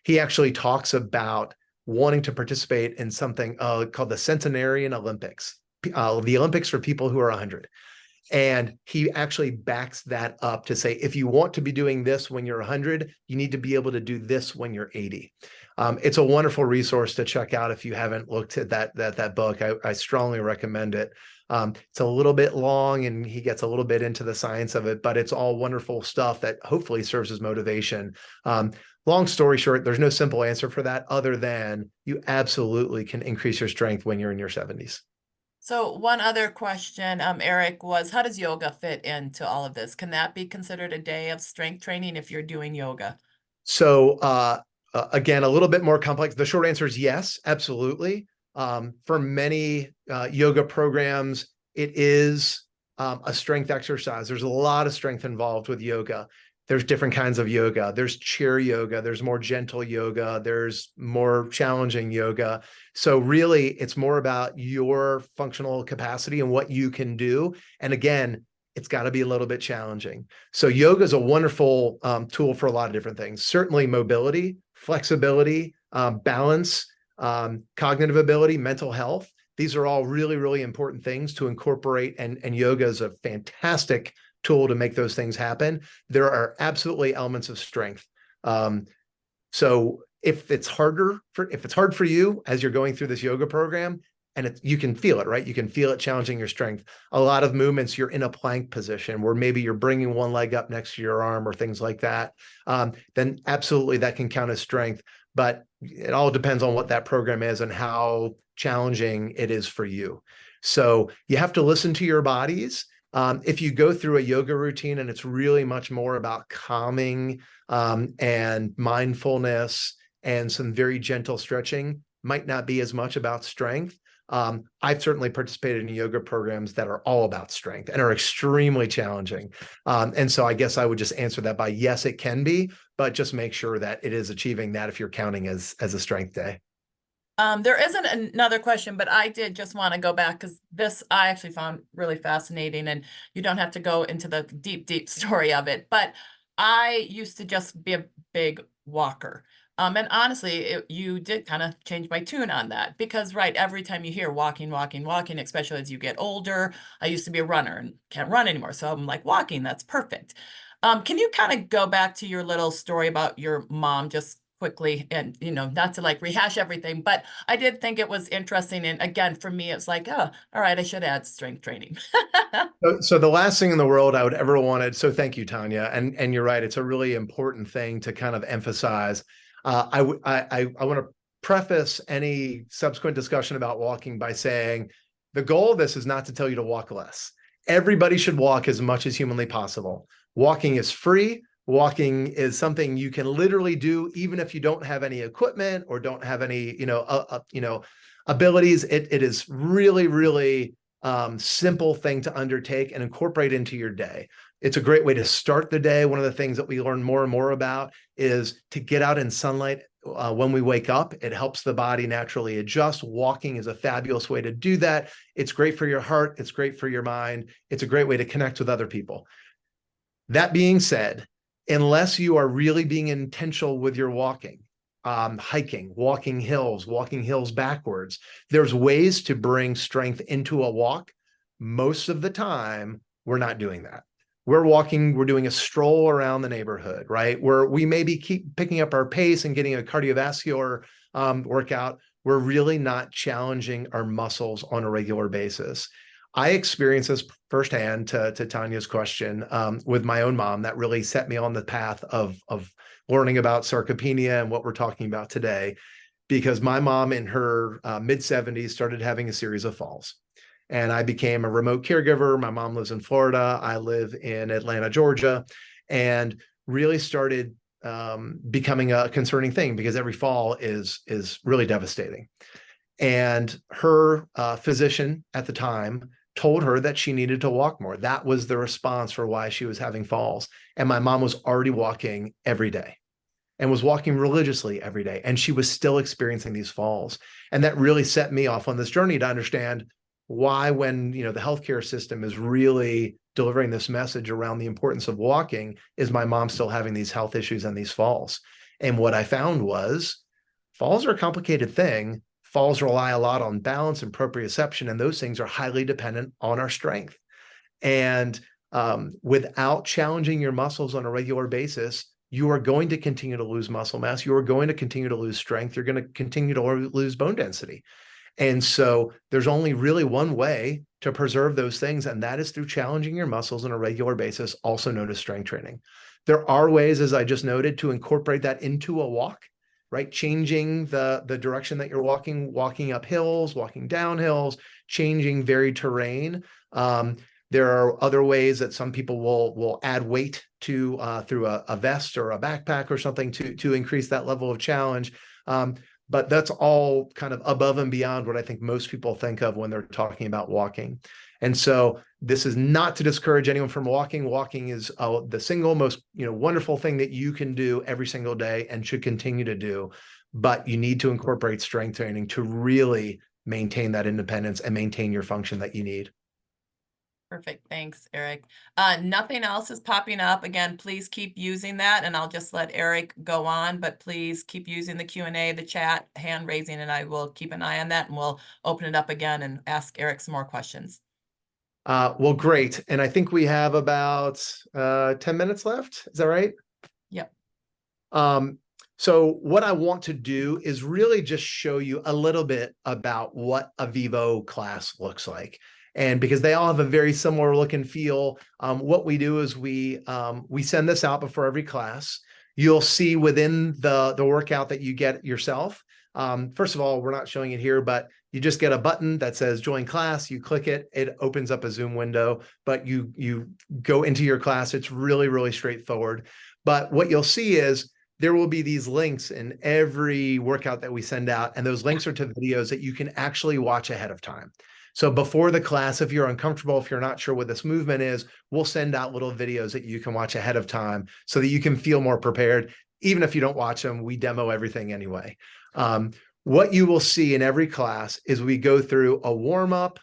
he actually talks about wanting to participate in something called the Centenarian Olympics, the Olympics for people who are 100. And he actually backs that up to say, if you want to be doing this when you're 100, you need to be able to do this when you're 80. It's a wonderful resource to check out if you haven't looked at that book. I strongly recommend it. It's a little bit long and he gets a little bit into the science of it, but it's all wonderful stuff that hopefully serves as motivation. Long story short, there's no simple answer for that other than you absolutely can increase your strength when you're in your 70s. So one other question, Eric, was how does yoga fit into all of this? Can that be considered a day of strength training if you're doing yoga? So again, a little bit more complex. The short answer is yes, absolutely. For many yoga programs, it is a strength exercise. There's a lot of strength involved with yoga. There's different kinds of yoga. There's chair yoga. There's more gentle yoga. There's more challenging yoga. So really, it's more about your functional capacity and what you can do. And again, it's got to be a little bit challenging. So yoga is a wonderful tool for a lot of different things. Certainly mobility, flexibility, balance, cognitive ability, mental health. These are all really, really important things to incorporate. And yoga is a fantastic tool to make those things happen. There are absolutely elements of strength. So if it's hard for you as you're going through this yoga program, and you can feel it, right? You can feel it challenging your strength. A lot of movements, you're in a plank position where maybe you're bringing one leg up next to your arm or things like that. Then absolutely that can count as strength, but it all depends on what that program is and how challenging it is for you. So you have to listen to your bodies. If you go through a yoga routine and it's really much more about calming and mindfulness and some very gentle stretching, might not be as much about strength. I've certainly participated in yoga programs that are all about strength and are extremely challenging. And so I guess I would just answer that by yes, it can be, but just make sure that it is achieving that if you're counting as a strength day. There isn't another question, but I did just want to go back because this I actually found really fascinating, and you don't have to go into the deep story of it. But I used to just be a big walker. And honestly, you did kind of change my tune on that because, right, every time you hear walking, especially as you get older, I used to be a runner and can't run anymore. So I'm like, walking, that's perfect. Can you kind of go back to your little story about your mom just quickly and, not to like rehash everything, but I did think it was interesting. And again, for me, it's like, oh, all right, I should add strength training. So the last thing in the world I would ever wanted. So thank you, Tanya. And you're right. It's a really important thing to kind of emphasize. I want to preface any subsequent discussion about walking by saying the goal of this is not to tell you to walk less. Everybody should walk as much as humanly possible. Walking is free. Walking is something you can literally do even if you don't have any equipment or don't have any, abilities. It is really, really simple thing to undertake and incorporate into your day. It's a great way to start the day. One of the things that we learn more and more about is to get out in sunlight when we wake up. It helps the body naturally adjust. Walking is a fabulous way to do that. It's great for your heart. It's great for your mind. It's a great way to connect with other people. That being said, unless you are really being intentional with your walking, hiking, walking hills backwards, there's ways to bring strength into a walk. Most of the time, we're not doing that. We're walking, we're doing a stroll around the neighborhood, right? Where we maybe keep picking up our pace and getting a cardiovascular workout. We're really not challenging our muscles on a regular basis. I experienced this firsthand to Tanya's question with my own mom. That really set me on the path of learning about sarcopenia and what we're talking about today, because my mom in her mid-70s started having a series of falls. And I became a remote caregiver. My mom lives in Florida. I live in Atlanta, Georgia, and really started becoming a concerning thing because every fall is really devastating. And her physician at the time told her that she needed to walk more. That was the response for why she was having falls. And my mom was already walking every day and was walking religiously every day. And she was still experiencing these falls. And that really set me off on this journey to understand why, when the healthcare system is really delivering this message around the importance of walking, is my mom still having these health issues and these falls. And what I found was falls are a complicated thing. Falls rely a lot on balance and proprioception, and those things are highly dependent on our strength. And without challenging your muscles on a regular basis, you are going to continue to lose muscle mass. You are going to continue to lose strength. You're going to continue to lose bone density. And so there's only really one way to preserve those things, and that is through challenging your muscles on a regular basis, also known as strength training. There are ways, as I just noted, to incorporate that into a walk, right? Changing the direction that you're walking up hills, walking down hills, changing varied terrain. There are other ways that some people will add weight to through a vest or a backpack or something to increase that level of challenge. But that's all kind of above and beyond what I think most people think of when they're talking about walking. And so this is not to discourage anyone from walking. Walking is the single most wonderful thing that you can do every single day and should continue to do. But you need to incorporate strength training to really maintain that independence and maintain your function that you need. Perfect. Thanks, Eric. Nothing else is popping up. Again, please keep using that, and I'll just let Eric go on, but please keep using the Q&A, the chat, hand raising, and I will keep an eye on that, and we'll open it up again and ask Eric some more questions. Well, great. And I think we have about 10 minutes left. Is that right? Yep. So what I want to do is really just show you a little bit about what a Vivo class looks like. And because they all have a very similar look and feel, what we do is we send this out before every class. You'll see within the workout that you get yourself. First of all, we're not showing it here, but you just get a button that says join class. You click it, it opens up a Zoom window, but you go into your class. It's really, really straightforward. But what you'll see is there will be these links in every workout that we send out, and those links are to videos that you can actually watch ahead of time. So before the class, if you're uncomfortable, if you're not sure what this movement is, we'll send out little videos that you can watch ahead of time so that you can feel more prepared. Even if you don't watch them, we demo everything anyway. What you will see in every class is we go through a warm-up.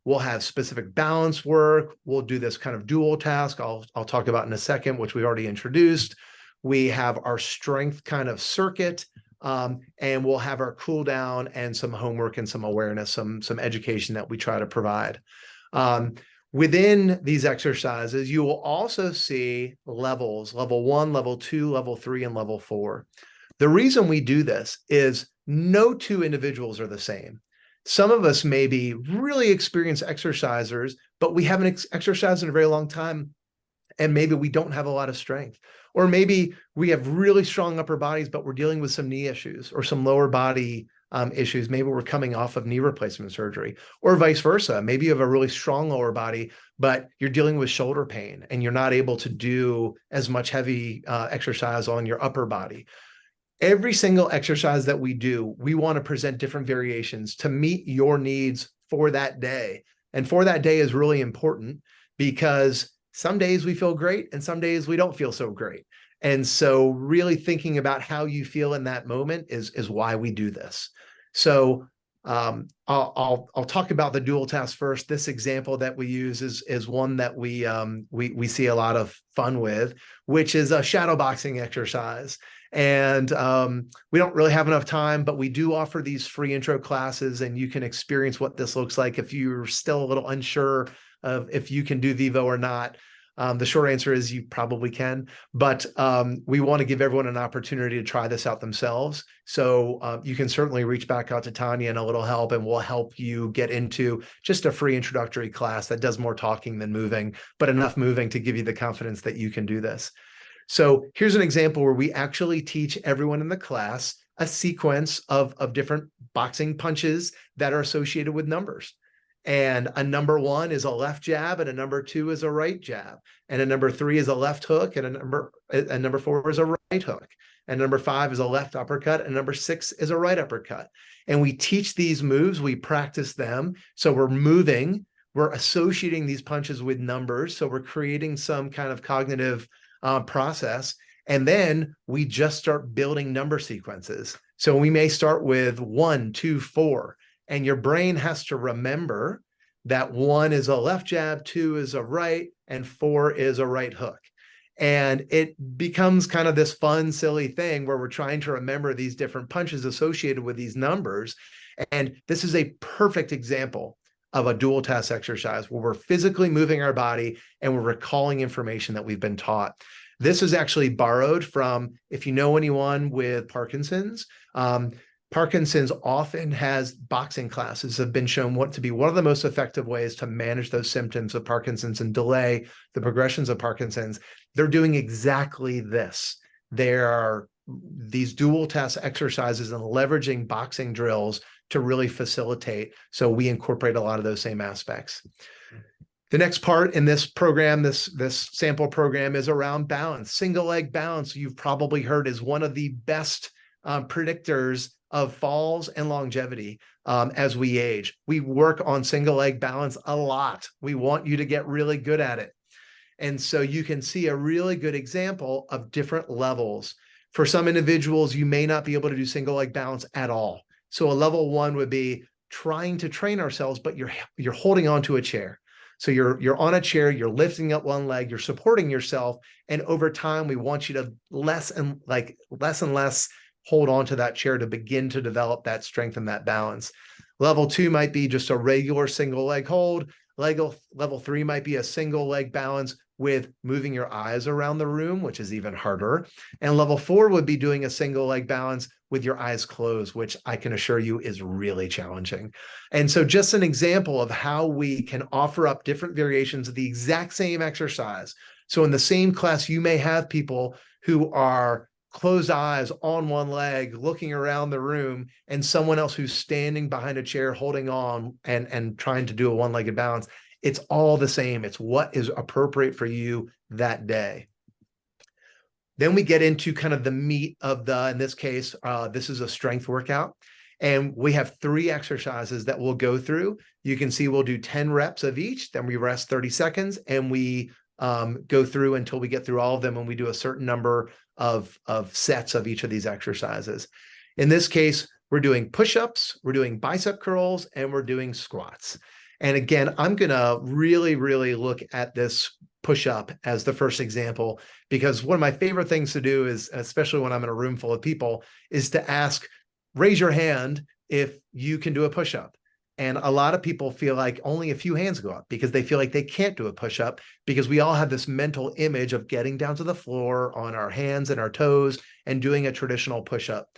We'll have specific balance work. We'll do this kind of dual task I'll talk about in a second, which we already introduced. We have our strength kind of circuit, and we'll have our cool down and some homework and some awareness, some education that we try to provide. Within these exercises, you will also see levels, level 1, level 2, level 3, and level 4. The reason we do this is no two individuals are the same. Some of us may be really experienced exercisers, but we haven't exercised in a very long time, and maybe we don't have a lot of strength. Or maybe we have really strong upper bodies, but we're dealing with some knee issues or some lower body issues. Maybe we're coming off of knee replacement surgery, or vice versa. Maybe you have a really strong lower body, but you're dealing with shoulder pain and you're not able to do as much heavy exercise on your upper body. Every single exercise that we do, we want to present different variations to meet your needs for that day. And for that day is really important because some days we feel great and some days we don't feel so great. And so really thinking about how you feel in that moment is why we do this. So I'll talk about the dual task first. This example that we use is one that we see a lot of fun with, which is a shadow boxing exercise. And we don't really have enough time, but we do offer these free intro classes, and you can experience what this looks like if you're still a little unsure of if you can do Vivo or not. The short answer is you probably can, but we want to give everyone an opportunity to try this out themselves. So you can certainly reach back out to Tanya and a little help, and we'll help you get into just a free introductory class that does more talking than moving, but enough moving to give you the confidence that you can do this. So here's an example where we actually teach everyone in the class a sequence of different boxing punches that are associated with numbers. And a number 1 is a left jab, and a number 2 is a right jab, and a number 3 is a left hook, and a number 4 is a right hook, and number 5 is a left uppercut, and number 6 is a right uppercut. And we teach these moves, we practice them. So we're moving, we're associating these punches with numbers. So we're creating some kind of cognitive process. And then we just start building number sequences. So we may start with 1, 2, 4. And your brain has to remember that 1 is a left jab, 2 is a right, and 4 is a right hook. And it becomes kind of this fun, silly thing where we're trying to remember these different punches associated with these numbers. And this is a perfect example of a dual task exercise where we're physically moving our body and we're recalling information that we've been taught. This is actually borrowed from, if you know anyone with Parkinson's, Parkinson's often has boxing classes have been shown what to be one of the most effective ways to manage those symptoms of Parkinson's and delay the progressions of Parkinson's. They're doing exactly this. There are these dual task exercises and leveraging boxing drills to really facilitate. So we incorporate a lot of those same aspects. The next part in this program, this sample program, is around balance. Single leg balance, you've probably heard, is one of the best predictors of falls and longevity as we age. We work on single leg balance a lot. We want you to get really good at it. And so you can see a really good example of different levels. For some individuals, you may not be able to do single leg balance at all. So a level 1 would be trying to train ourselves, but you're holding onto a chair. So you're on a chair, you're lifting up one leg, you're supporting yourself, and over time we want you to less and less hold on to that chair to begin to develop that strength and that balance. Level 2 might be just a regular single leg hold. Level 3 might be a single leg balance with moving your eyes around the room, which is even harder. And level 4 would be doing a single leg balance with your eyes closed, which I can assure you is really challenging. And so just an example of how we can offer up different variations of the exact same exercise. So in the same class, you may have people who are closed eyes on one leg, looking around the room, and someone else who's standing behind a chair, holding on and trying to do a one-legged balance. It's all the same. It's what is appropriate for you that day. Then we get into kind of the meat of in this case, this is a strength workout. And we have 3 exercises that we'll go through. You can see we'll do 10 reps of each, then we rest 30 seconds, and we go through until we get through all of them, and we do a certain number of sets of each of these exercises. In this case, we're doing push-ups, we're doing bicep curls, and we're doing squats. And again, I'm going to really, really look at this push-up as the first example, because one of my favorite things to do is, especially when I'm in a room full of people, is to ask, raise your hand if you can do a push-up. And a lot of people feel like only a few hands go up because they feel like they can't do a push-up, because we all have this mental image of getting down to the floor on our hands and our toes and doing a traditional push-up.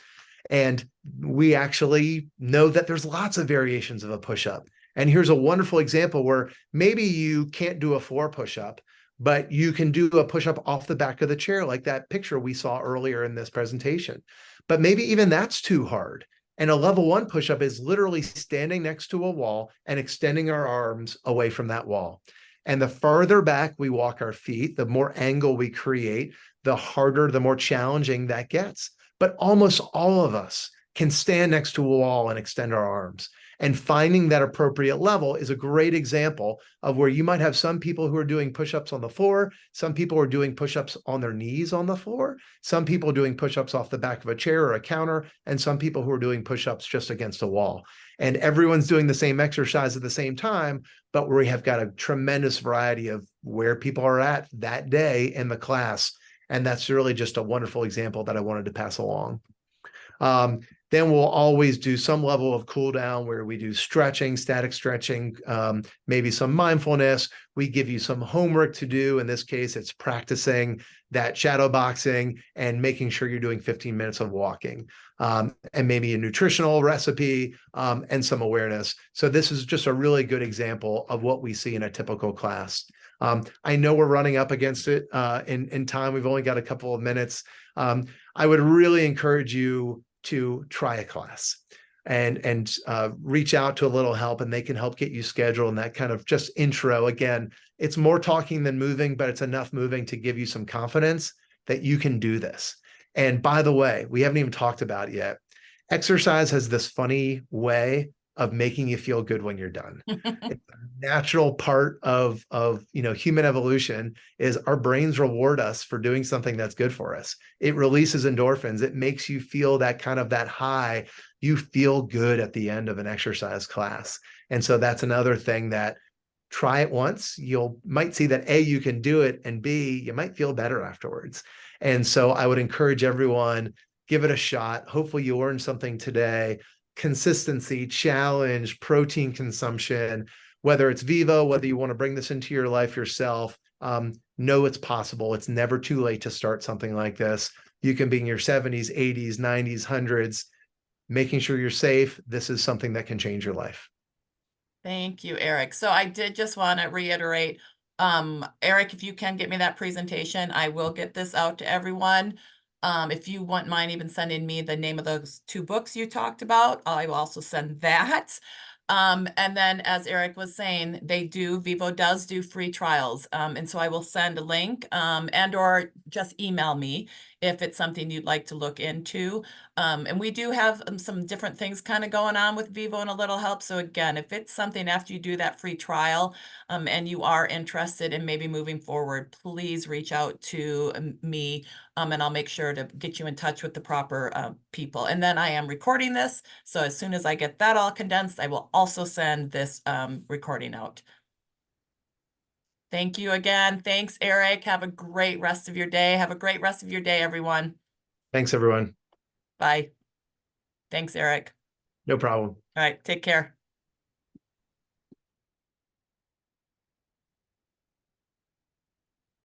And we actually know that there's lots of variations of a push-up. And here's a wonderful example where maybe you can't do a floor push-up, but you can do a push-up off the back of the chair, like that picture we saw earlier in this presentation. But maybe even that's too hard. And a level 1 push-up is literally standing next to a wall and extending our arms away from that wall. And the farther back we walk our feet, the more angle we create, the harder, the more challenging that gets. But almost all of us can stand next to a wall and extend our arms. And finding that appropriate level is a great example of where you might have some people who are doing push-ups on the floor, some people are doing push-ups on their knees on the floor, some people doing push-ups off the back of a chair or a counter, and some people who are doing push-ups just against a wall. And everyone's doing the same exercise at the same time, but we have got a tremendous variety of where people are at that day in the class. And that's really just a wonderful example that I wanted to pass along. Then we'll always do some level of cool down where we do stretching, static stretching, maybe some mindfulness. We give you some homework to do. In this case, it's practicing that shadow boxing and making sure you're doing 15 minutes of walking, and maybe a nutritional recipe, and some awareness. So this is just a really good example of what we see in a typical class. I know we're running up against it in time. We've only got a couple of minutes. I would really encourage you to try a class and reach out to a little help, and they can help get you scheduled and that kind of just intro. Again, it's more talking than moving, but it's enough moving to give you some confidence that you can do this. And by the way, we haven't even talked about it yet. Exercise has this funny way of making you feel good when you're done. It's a natural part of human evolution is our brains reward us for doing something that's good for us. It releases endorphins. It makes you feel that high. You feel good at the end of an exercise class. And so that's another thing that try it once. Might see that A, you can do it, and B, you might feel better afterwards. And so I would encourage everyone, give it a shot. Hopefully you learned something today. Consistency, challenge, protein consumption, whether it's Vivo, whether you want to bring this into your life yourself, know it's possible. It's never too late to start something like this. You can be in your 70s, 80s, 90s, 100s, making sure you're safe. This is something that can change your life. Thank you, Eric. So I did just want to reiterate, Eric, if you can get me that presentation, I will get this out to everyone. If you wouldn't mind even sending me the name of those 2 books you talked about, I will also send that. And then as Eric was saying, Vivo does do free trials. And so I will send a link, and or just email me if it's something you'd like to look into. And we do have some different things kind of going on with Vivo and a little help. So again, if it's something after you do that free trial, and you are interested in maybe moving forward, please reach out to me, and I'll make sure to get you in touch with the proper people. And then I am recording this. So as soon as I get that all condensed, I will also send this recording out. Thank you again. Thanks, Eric. Have a great rest of your day. Have a great rest of your day, everyone. Thanks, everyone. Bye. Thanks, Eric. No problem. All right. Take care.